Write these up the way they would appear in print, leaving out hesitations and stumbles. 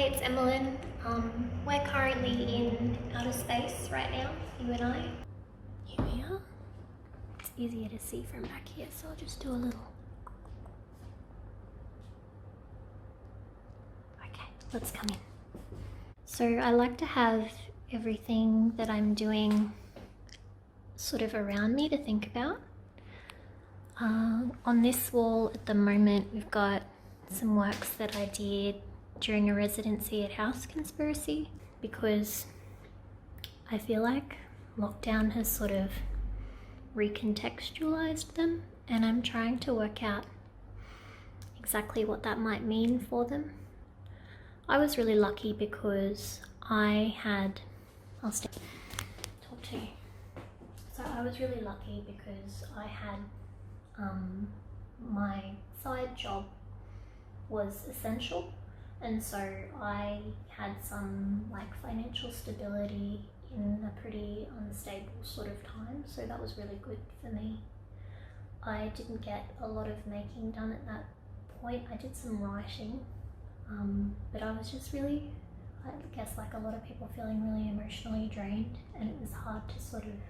it's Emmalyn. We're currently in outer space right now, you and I. Here we are. It's easier to see from back here, so I'll just do a little. Okay, let's come in. So I like to have everything that I'm doing sort of around me to think about. On this wall at the moment, we've got some works that I did during a residency at House Conspiracy, because I feel like lockdown has sort of recontextualized them, and I'm trying to work out exactly what that might mean for them. I was really lucky because I'll talk to you. So I was really lucky because I had my side job was essential, and so I had some like financial stability in a pretty unstable sort of time, so that was really good for me. I didn't get a lot of making done at that point. I did some writing, but I was just really, I guess like a lot of people, feeling really emotionally drained, and it was hard to sort of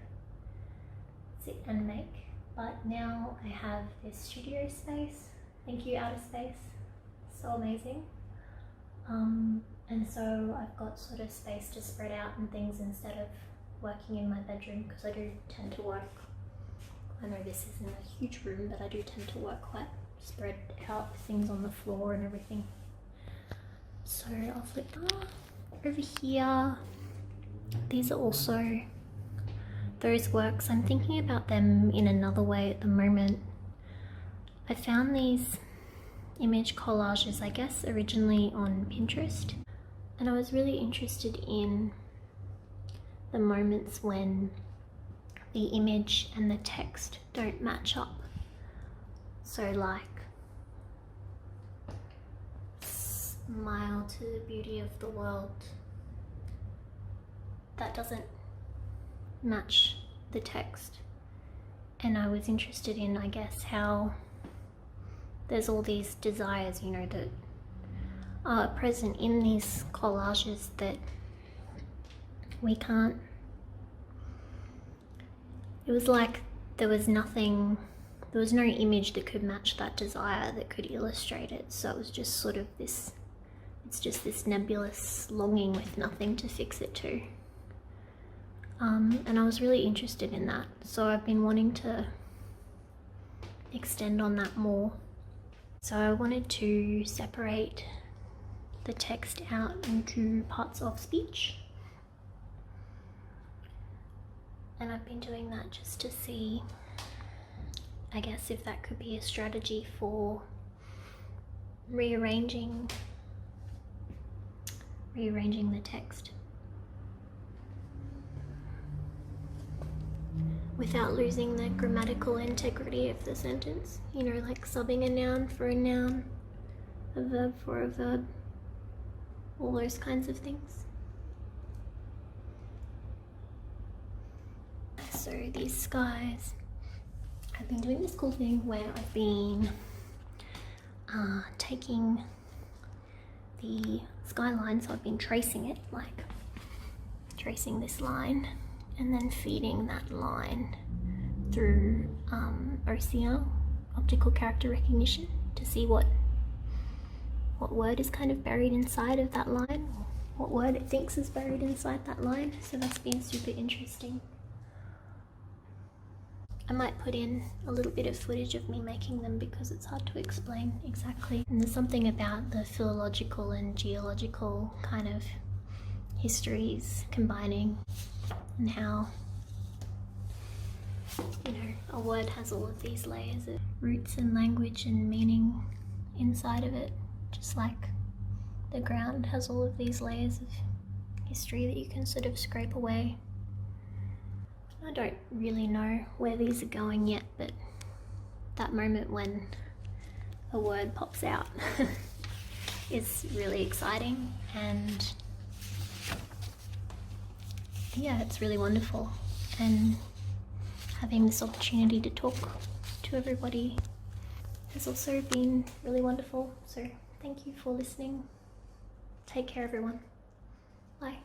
sit and make. But now I have this studio space. Thank you, outer space. So amazing. And so I've got sort of space to spread out and things instead of working in my bedroom, because I do tend to work, I know this isn't a huge room, but I do tend to work quite spread out with things on the floor and everything. So I'll flip over here. These are also those works. I'm thinking about them in another way at the moment. I found these image collages, I guess, originally on Pinterest, and I was really interested in the moments when the image and the text don't match up. So like, smile to the beauty of the world, that doesn't match the text. And I was interested in, I guess, how there's all these desires, you know, that are present in these collages that we can't. It was like there was no image that could match that desire, that could illustrate it. So it was just sort of this, it's just this nebulous longing with nothing to fix it to. And I was really interested in that. So I've been wanting to extend on that more. So I wanted to separate the text out into parts of speech. And I've been doing that just to see, I guess, if that could be a strategy for rearranging the text without losing the grammatical integrity of the sentence. You know, like subbing a noun for a noun, a verb for a verb, all those kinds of things. So these skies, I've been doing this cool thing where I've been taking the skyline, so I've been tracing it, like tracing this line, and then feeding that line through OCR, optical character recognition, to see what word is kind of buried inside of that line, or what word it thinks is buried inside that line. So that's been super interesting. I might put in a little bit of footage of me making them, because it's hard to explain exactly. And there's something about the philological and geological kind of histories combining, and how, you know, a word has all of these layers of roots and language and meaning inside of it, just like the ground has all of these layers of history that you can sort of scrape away. I don't really know where these are going yet, but that moment when a word pops out is really exciting, and yeah, it's really wonderful. And having this opportunity to talk to everybody has also been really wonderful. So thank you for listening. Take care, everyone. Bye.